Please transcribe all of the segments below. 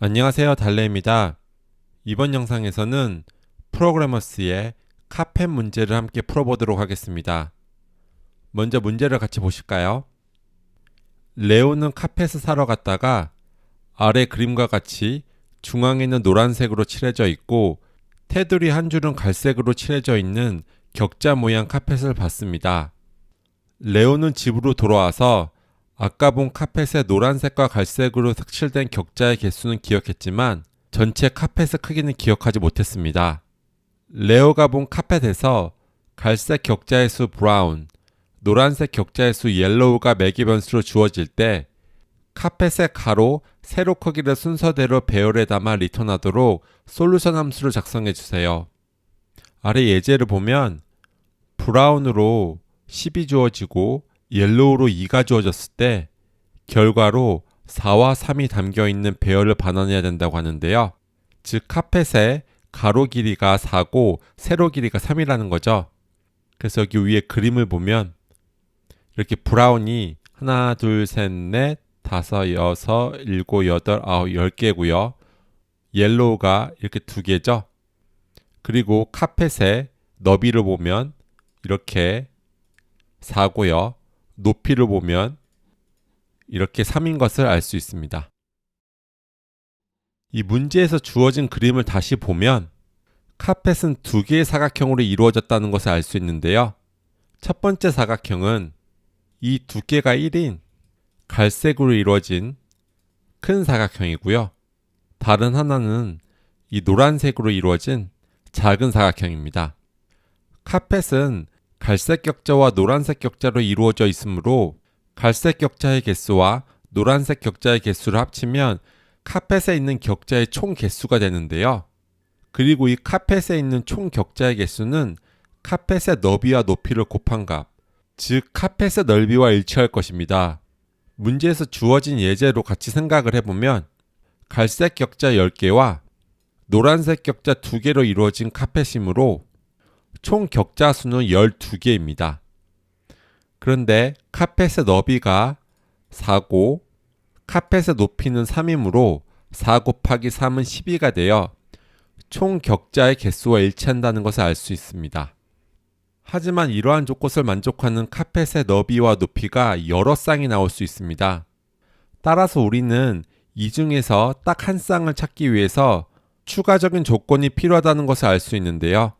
안녕하세요, 달래입니다. 이번 영상에서는 프로그래머스의 카펫 문제를 함께 풀어보도록 하겠습니다. 먼저 문제를 같이 보실까요? 레오는 카펫을 사러 갔다가 아래 그림과 같이 중앙에는 노란색으로 칠해져 있고 테두리 한 줄은 갈색으로 칠해져 있는 격자 모양 카펫을 봤습니다. 레오는 집으로 돌아와서 아까 본 카펫의 노란색과 갈색으로 색칠된 격자의 개수는 기억했지만 전체 카펫의 크기는 기억하지 못했습니다. 레오가 본 카펫에서 갈색 격자의 수 브라운, 노란색 격자의 수 옐로우가 매개 변수로 주어질 때 카펫의 가로, 세로 크기를 순서대로 배열에 담아 리턴하도록 솔루션 함수를 작성해 주세요. 아래 예제를 보면 브라운으로 10이 주어지고 옐로우로 2가 주어졌을 때 결과로 4와 3이 담겨있는 배열을 반환해야 된다고 하는데요. 즉 카펫의 가로 길이가 4고 세로 길이가 3이라는 거죠. 그래서 여기 위에 그림을 보면 이렇게 브라운이 하나, 둘, 셋, 넷, 다섯, 여섯, 일곱, 여덟, 아홉, 10개고요. 옐로우가 이렇게 2개죠. 그리고 카펫의 너비를 보면 이렇게 4고요. 높이를 보면 이렇게 3인 것을 알 수 있습니다. 이 문제에서 주어진 그림을 다시 보면 카펫은 2개의 사각형으로 이루어졌다는 것을 알 수 있는데요. 첫 번째 사각형은 이 2개가 1인 갈색으로 이루어진 큰 사각형이고요. 다른 하나는 이 노란색으로 이루어진 작은 사각형입니다. 카펫은 갈색 격자와 노란색 격자로 이루어져 있으므로 갈색 격자의 개수와 노란색 격자의 개수를 합치면 카펫에 있는 격자의 총 개수가 되는데요. 그리고 이 카펫에 있는 총 격자의 개수는 카펫의 너비와 높이를 곱한 값, 즉 카펫의 넓이와 일치할 것입니다. 문제에서 주어진 예제로 같이 생각을 해보면 갈색 격자 10개와 노란색 격자 2개로 이루어진 카펫이므로 총 격자 수는 12개입니다. 그런데 카펫의 너비가 4고 카펫의 높이는 3이므로 4 곱하기 3은 12가 되어 총 격자의 개수와 일치한다는 것을 알 수 있습니다. 하지만 이러한 조건을 만족하는 카펫의 너비와 높이가 여러 쌍이 나올 수 있습니다. 따라서 우리는 이 중에서 딱 한 쌍을 찾기 위해서 추가적인 조건이 필요하다는 것을 알 수 있는데요.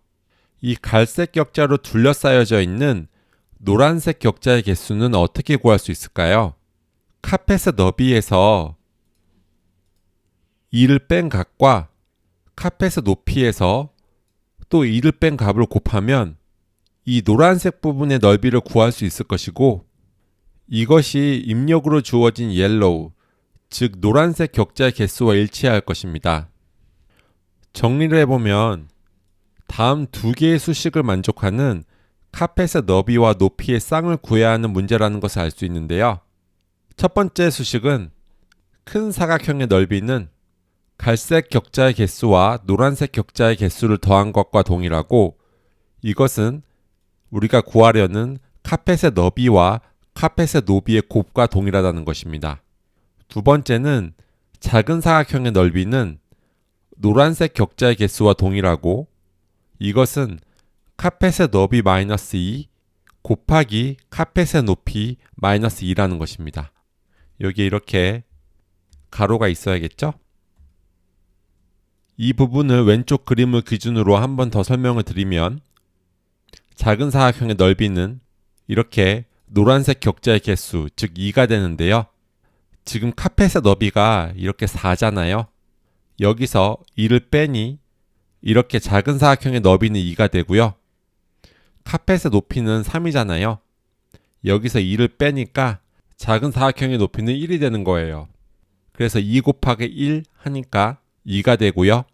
이 갈색 격자로 둘러싸여져 있는 노란색 격자의 개수는 어떻게 구할 수 있을까요? 카펫의 너비에서 2를 뺀 값과 카펫의 높이에서 또 2를 뺀 값을 곱하면 이 노란색 부분의 넓이를 구할 수 있을 것이고 이것이 입력으로 주어진 옐로우, 즉 노란색 격자의 개수와 일치할 것입니다. 정리를 해보면 다음 2개의 수식을 만족하는 카펫의 너비와 높이의 쌍을 구해야 하는 문제라는 것을 알 수 있는데요. 첫 번째 수식은 큰 사각형의 넓이는 갈색 격자의 개수와 노란색 격자의 개수를 더한 것과 동일하고 이것은 우리가 구하려는 카펫의 너비와 카펫의 높이의 곱과 동일하다는 것입니다. 두 번째는 작은 사각형의 넓이는 노란색 격자의 개수와 동일하고 이것은 카펫의 너비 마이너스 2 곱하기 카펫의 높이 마이너스 2라는 것입니다. 여기에 이렇게 가로가 있어야겠죠? 이 부분을 왼쪽 그림을 기준으로 한 번 더 설명을 드리면 작은 사각형의 넓이는 이렇게 노란색 격자의 개수, 즉 2가 되는데요. 지금 카펫의 너비가 이렇게 4잖아요. 여기서 2를 빼니 이렇게 작은 사각형의 너비는 2가 되고요. 카펫의 높이는 3이잖아요. 여기서 2를 빼니까 작은 사각형의 높이는 1이 되는 거예요. 그래서 2 곱하기 1 하니까 2가 되고요.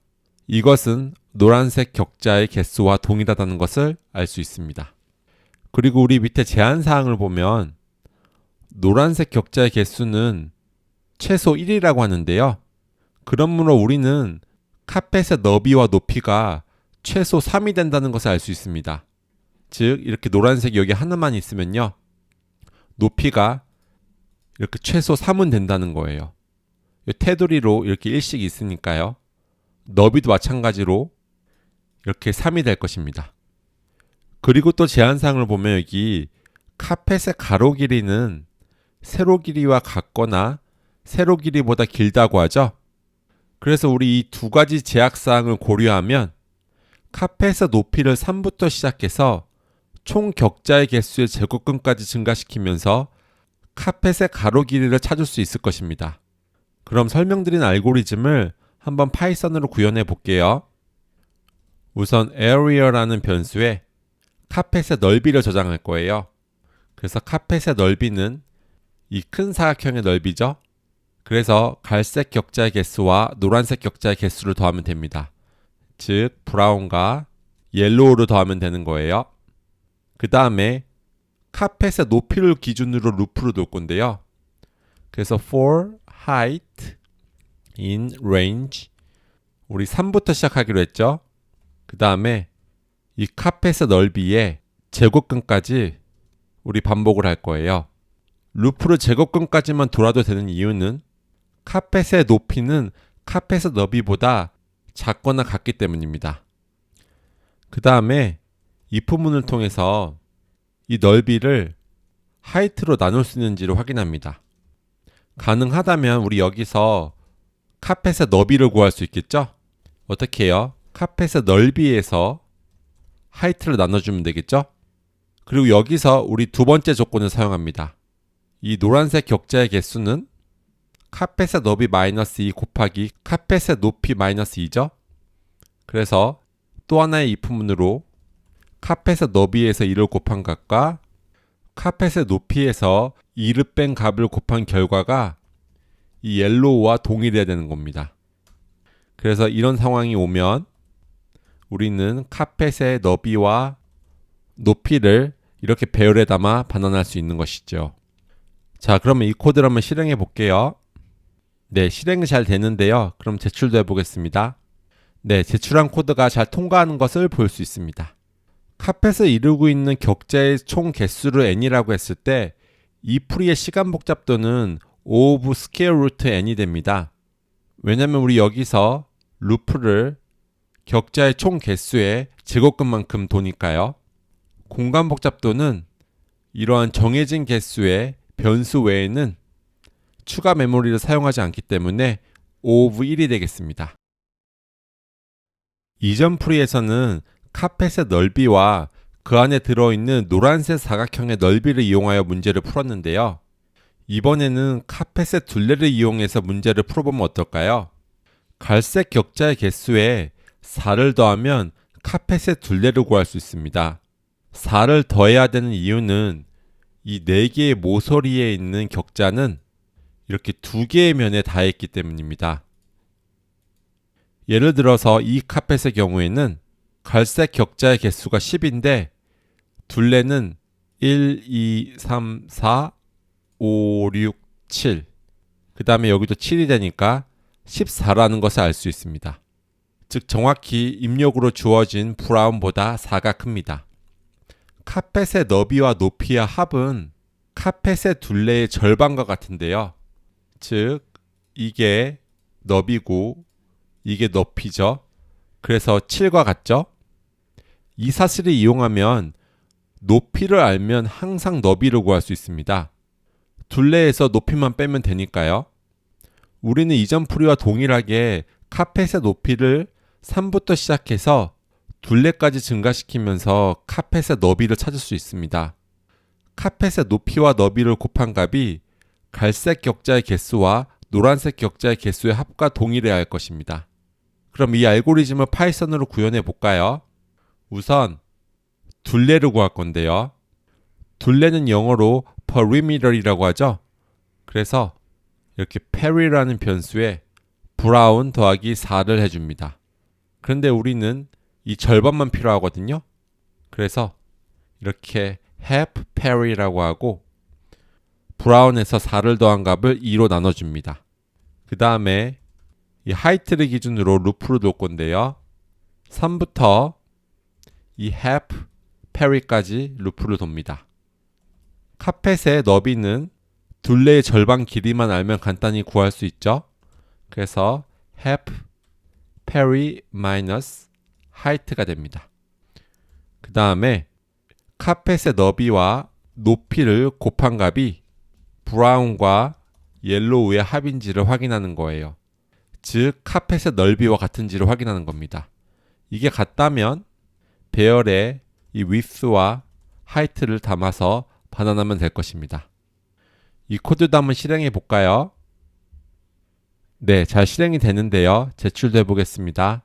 이것은 노란색 격자의 개수와 동일하다는 것을 알 수 있습니다. 그리고 우리 밑에 제한사항을 보면 노란색 격자의 개수는 최소 1이라고 하는데요. 그러므로 우리는 카펫의 너비와 높이가 최소 3이 된다는 것을 알 수 있습니다. 즉 이렇게 노란색 여기 하나만 있으면요. 높이가 이렇게 최소 3은 된다는 거예요. 이 테두리로 이렇게 일식이 있으니까요. 너비도 마찬가지로 이렇게 3이 될 것입니다. 그리고 또 제한사항을 보면 여기 카펫의 가로 길이는 세로 길이와 같거나 세로 길이보다 길다고 하죠. 그래서 우리 이 두 가지 제약사항을 고려하면 카펫의 높이를 3부터 시작해서 총 격자의 개수의 제곱근까지 증가시키면서 카펫의 가로 길이를 찾을 수 있을 것입니다. 그럼 설명드린 알고리즘을 한번 파이썬으로 구현해 볼게요. 우선 area라는 변수에 카펫의 넓이를 저장할 거예요. 그래서 카펫의 넓이는 이 큰 사각형의 넓이죠. 그래서 갈색 격자의 개수와 노란색 격자의 개수를 더하면 됩니다. 즉 브라운과 옐로우를 더하면 되는 거예요. 그 다음에 카펫의 높이를 기준으로 루프를 놓을 건데요. 그래서 for height in range 우리 3부터 시작하기로 했죠. 그 다음에 이 카펫의 넓이에 제곱근까지 우리 반복을 할 거예요. 루프를 제곱근까지만 돌아도 되는 이유는 카펫의 높이는 카펫의 너비보다 작거나 같기 때문입니다. 그 다음에 if 문을 통해서 이 넓이를 하이트로 나눌 수 있는지를 확인합니다. 가능하다면 우리 여기서 카펫의 너비를 구할 수 있겠죠? 어떻게 해요? 카펫의 넓이에서 하이트를 나눠주면 되겠죠? 그리고 여기서 우리 두 번째 조건을 사용합니다. 이 노란색 격자의 개수는 카펫의 너비 마이너스 2 곱하기 카펫의 높이 마이너스 2죠? 그래서 또 하나의 if문으로 카펫의 너비에서 2를 곱한 값과 카펫의 높이에서 2를 뺀 값을 곱한 결과가 이 옐로우와 동일해야 되는 겁니다. 그래서 이런 상황이 오면 우리는 카펫의 너비와 높이를 이렇게 배열에 담아 반환할 수 있는 것이죠. 자, 그러면 이 코드를 한번 실행해 볼게요. 네, 실행이 잘 되는데요. 그럼 제출도 해보겠습니다. 네, 제출한 코드가 잘 통과하는 것을 볼 수 있습니다. 카펫을 이루고 있는 격자의 총 개수를 n이라고 했을 때 이 풀이의 시간 복잡도는 O of square root n이 됩니다. 왜냐면 우리 여기서 루프를 격자의 총 개수의 제곱근만큼 도니까요. 공간 복잡도는 이러한 정해진 개수의 변수 외에는 추가 메모리를 사용하지 않기 때문에 O of 1이 되겠습니다. 이전 풀이에서는 카펫의 넓이와 그 안에 들어있는 노란색 사각형의 넓이를 이용하여 문제를 풀었는데요. 이번에는 카펫의 둘레를 이용해서 문제를 풀어보면 어떨까요? 갈색 격자의 개수에 4를 더하면 카펫의 둘레를 구할 수 있습니다. 4를 더해야 되는 이유는 이 4개의 모서리에 있는 격자는 이렇게 2개의 면에 닿아있기 때문입니다. 예를 들어서 이 카펫의 경우에는 갈색 격자의 개수가 10인데 둘레는 1, 2, 3, 4, 5, 6, 7 그 다음에 여기도 7이 되니까 14라는 것을 알 수 있습니다. 즉 정확히 입력으로 주어진 브라운보다 4가 큽니다. 카펫의 너비와 높이와 합은 카펫의 둘레의 절반과 같은데요. 즉 이게 너비고 이게 높이죠. 그래서 7과 같죠. 이 사실을 이용하면 높이를 알면 항상 너비를 구할 수 있습니다. 둘레에서 높이만 빼면 되니까요. 우리는 이전 풀이와 동일하게 카펫의 높이를 3부터 시작해서 둘레까지 증가시키면서 카펫의 너비를 찾을 수 있습니다. 카펫의 높이와 너비를 곱한 값이 갈색 격자의 개수와 노란색 격자의 개수의 합과 동일해야 할 것입니다. 그럼 이 알고리즘을 파이썬으로 구현해 볼까요? 우선 둘레를 구할 건데요. 둘레는 영어로 perimeter이라고 하죠. 그래서 이렇게 peri라는 변수에 브라운 더하기 4를 해줍니다. 그런데 우리는 이 절반만 필요하거든요. 그래서 이렇게 half peri라고 하고 브라운에서 4를 더한 값을 2로 나눠줍니다. 그 다음에 이 하이트를 기준으로 루프를 놓을 건데요. 3부터 이 half peri까지 루프를 돕니다. 카펫의 너비는 둘레의 절반 길이만 알면 간단히 구할 수 있죠. 그래서 half Perry minus height가 됩니다. 그 다음에 카펫의 너비와 높이를 곱한 값이 브라운과 옐로우의 합인지를 확인하는 거예요. 즉 카펫의 넓이와 같은지를 확인하는 겁니다. 이게 같다면 배열에 이 width와 height를 담아서 반환하면 될 것입니다. 이 코드도 한번 실행해 볼까요? 네, 잘 실행이 되는데요. 제출해 보겠습니다.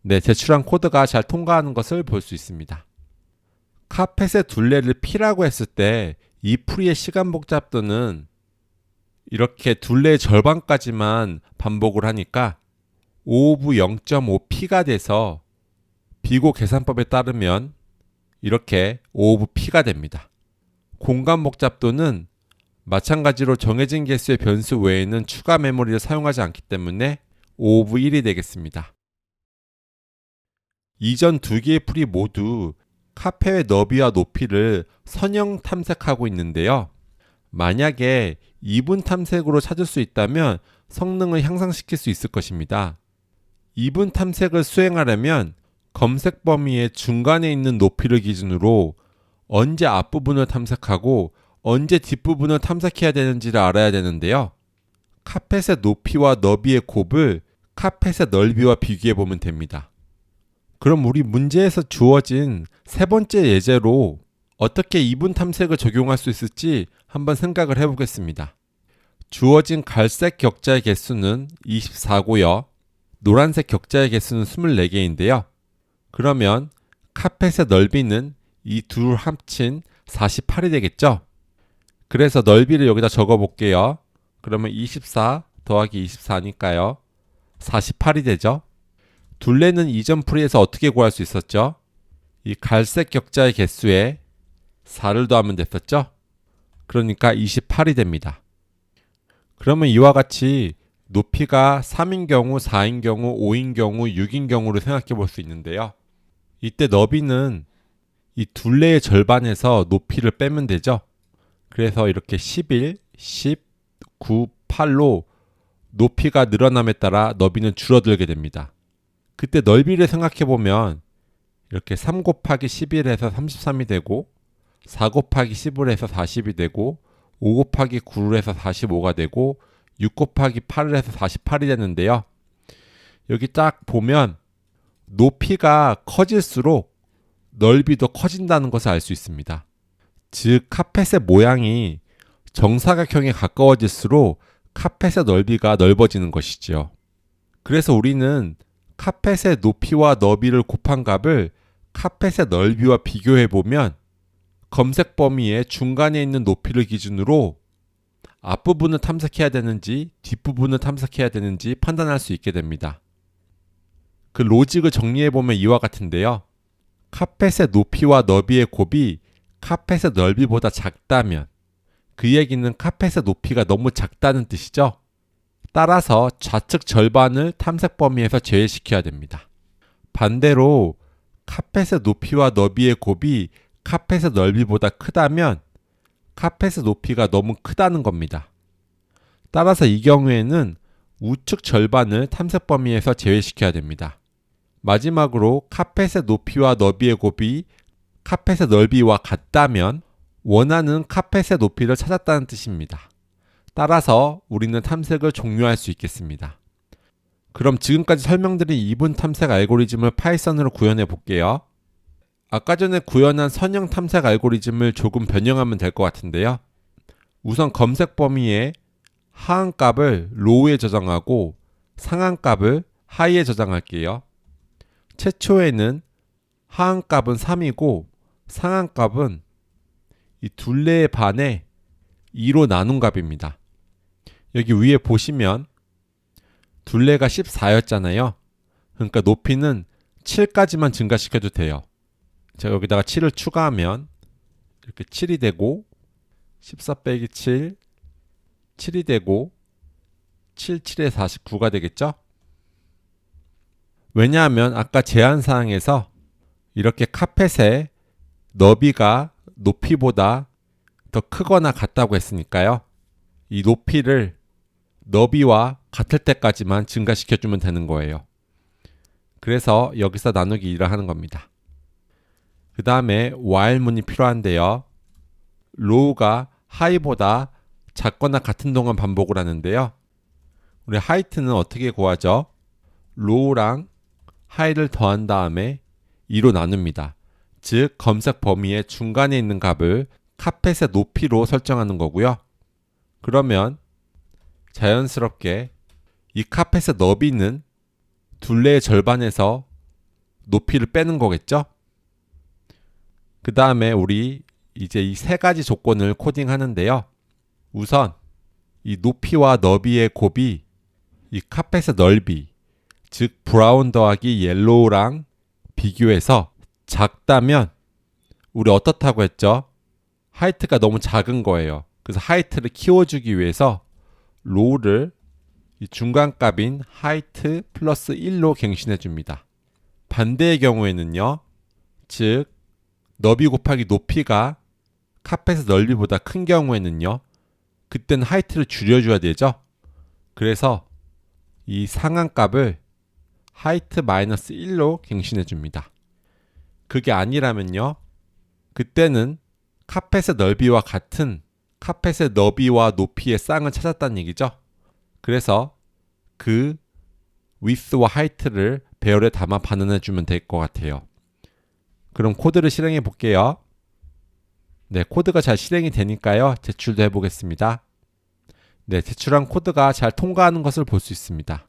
네, 제출한 코드가 잘 통과하는 것을 볼 수 있습니다. 카펫의 둘레를 P라고 했을 때 이 풀이의 시간 복잡도는 이렇게 둘레의 절반까지만 반복을 하니까 5 오브 0.5P가 돼서 비고 계산법에 따르면 이렇게 5 오브 P가 됩니다. 공간 복잡도는 마찬가지로 정해진 개수의 변수 외에는 추가 메모리를 사용하지 않기 때문에 5 오브 1이 되겠습니다. 이전 두 개의 풀이 모두 카펫의 너비와 높이를 선형 탐색하고 있는데요. 만약에 이분 탐색으로 찾을 수 있다면 성능을 향상시킬 수 있을 것입니다. 이분 탐색을 수행하려면 검색 범위의 중간에 있는 높이를 기준으로 언제 앞부분을 탐색하고 언제 뒷부분을 탐색해야 되는지를 알아야 되는데요. 카펫의 높이와 너비의 곱을 카펫의 넓이와 비교해 보면 됩니다. 그럼 우리 문제에서 주어진 세 번째 예제로 어떻게 이분 탐색을 적용할 수 있을지 한번 생각을 해보겠습니다. 주어진 갈색 격자의 개수는 24고요. 노란색 격자의 개수는 24개인데요. 그러면 카펫의 넓이는 이 둘 합친 48이 되겠죠? 그래서 넓이를 여기다 적어 볼게요. 그러면 24 더하기 24니까요. 48이 되죠? 둘레는 이전 풀이에서 어떻게 구할 수 있었죠? 이 갈색 격자의 개수에 4를 더하면 됐었죠? 그러니까 28이 됩니다. 그러면 이와 같이 높이가 3인 경우, 4인 경우, 5인 경우, 6인 경우를 생각해 볼 수 있는데요. 이때 너비는 이 둘레의 절반에서 높이를 빼면 되죠. 그래서 이렇게 11, 10, 9, 8로 높이가 늘어남에 따라 너비는 줄어들게 됩니다. 그때 넓이를 생각해 보면 이렇게 3 곱하기 11에서 33이 되고 4 곱하기 10을 해서 40이 되고 5 곱하기 9를 해서 45가 되고 6 곱하기 8을 해서 48이 되는데요. 여기 딱 보면 높이가 커질수록 넓이도 커진다는 것을 알 수 있습니다. 즉 카펫의 모양이 정사각형에 가까워질수록 카펫의 넓이가 넓어지는 것이지요. 그래서 우리는 카펫의 높이와 너비를 곱한 값을 카펫의 넓이와 비교해 보면 검색 범위의 중간에 있는 높이를 기준으로 앞부분을 탐색해야 되는지 뒷부분을 탐색해야 되는지 판단할 수 있게 됩니다. 그 로직을 정리해 보면 이와 같은데요. 카펫의 높이와 너비의 곱이 카펫의 넓이보다 작다면 그 얘기는 카펫의 높이가 너무 작다는 뜻이죠. 따라서 좌측 절반을 탐색 범위에서 제외시켜야 됩니다. 반대로 카펫의 높이와 너비의 곱이 카펫의 넓이보다 크다면 카펫의 높이가 너무 크다는 겁니다. 따라서 이 경우에는 우측 절반을 탐색 범위에서 제외시켜야 됩니다. 마지막으로 카펫의 높이와 너비의 곱이 카펫의 넓이와 같다면 원하는 카펫의 높이를 찾았다는 뜻입니다. 따라서 우리는 탐색을 종료할 수 있겠습니다. 그럼 지금까지 설명드린 이분 탐색 알고리즘을 파이썬으로 구현해 볼게요. 아까 전에 구현한 선형 탐색 알고리즘을 조금 변형하면 될 것 같은데요. 우선 검색 범위에 하한값을 low에 저장하고 상한값을 high에 저장할게요. 최초에는 하한값은 3이고 상한값은 이 둘레의 반에 2로 나눈 값입니다. 여기 위에 보시면 둘레가 14였잖아요. 그러니까 높이는 7까지만 증가시켜도 돼요. 제가 여기다가 7을 추가하면 이렇게 7이 되고 14 빼기 7, 7이 되고 7, 7에 49가 되겠죠? 왜냐하면 아까 제한사항에서 이렇게 카펫의 너비가 높이보다 더 크거나 같다고 했으니까요. 이 높이를 너비와 같을 때까지만 증가시켜주면 되는 거예요. 그래서 여기서 나누기 2를 하는 겁니다. 그 다음에 while 문이 필요한데요. low가 high보다 작거나 같은 동안 반복을 하는데요. 우리 height는 어떻게 구하죠? low랑 high를 더한 다음에 2로 나눕니다. 즉 검색 범위의 중간에 있는 값을 카펫의 높이로 설정하는 거고요. 그러면 자연스럽게 이 카펫의 너비는 둘레의 절반에서 높이를 빼는 거겠죠? 그 다음에 우리 이제 이 세 가지 조건을 코딩하는데요. 우선 이 높이와 너비의 곱이 이 카펫의 넓이, 즉 브라운 더하기 옐로우랑 비교해서 작다면 우리 어떻다고 했죠? 하이트가 너무 작은 거예요. 그래서 하이트를 키워주기 위해서 로우를 이 중간값인 하이트 플러스 1로 갱신해 줍니다. 반대의 경우에는요. 즉 너비 곱하기 높이가 카펫의 넓이보다 큰 경우에는요. 그때는 하이트를 줄여줘야 되죠. 그래서 이 상한값을 하이트 마이너스 1로 갱신해 줍니다. 그게 아니라면요. 그때는 카펫의 넓이와 같은 카펫의 너비와 높이의 쌍을 찾았다는 얘기죠. 그래서 그 width와 height를 배열에 담아 반환해 주면 될 것 같아요. 그럼 코드를 실행해 볼게요. 네, 코드가 잘 실행이 되니까요. 제출도 해보겠습니다. 네, 제출한 코드가 잘 통과하는 것을 볼 수 있습니다.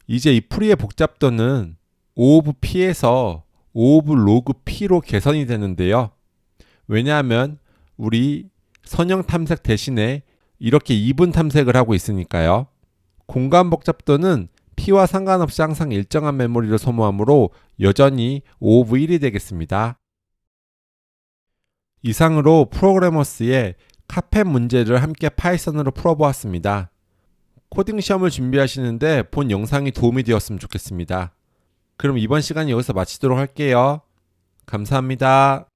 이제 이 풀이의 복잡도는 O of P에서 O of log P로 개선이 되는데요. 왜냐하면 우리 선형 탐색 대신에 이렇게 이분 탐색을 하고 있으니까요. 공간 복잡도는 P와 상관없이 항상 일정한 메모리를 소모하므로 여전히 O of 1이 되겠습니다. 이상으로 프로그래머스의 카펫 문제를 함께 파이썬으로 풀어보았습니다. 코딩 시험을 준비하시는데 본 영상이 도움이 되었으면 좋겠습니다. 그럼 이번 시간 여기서 마치도록 할게요. 감사합니다.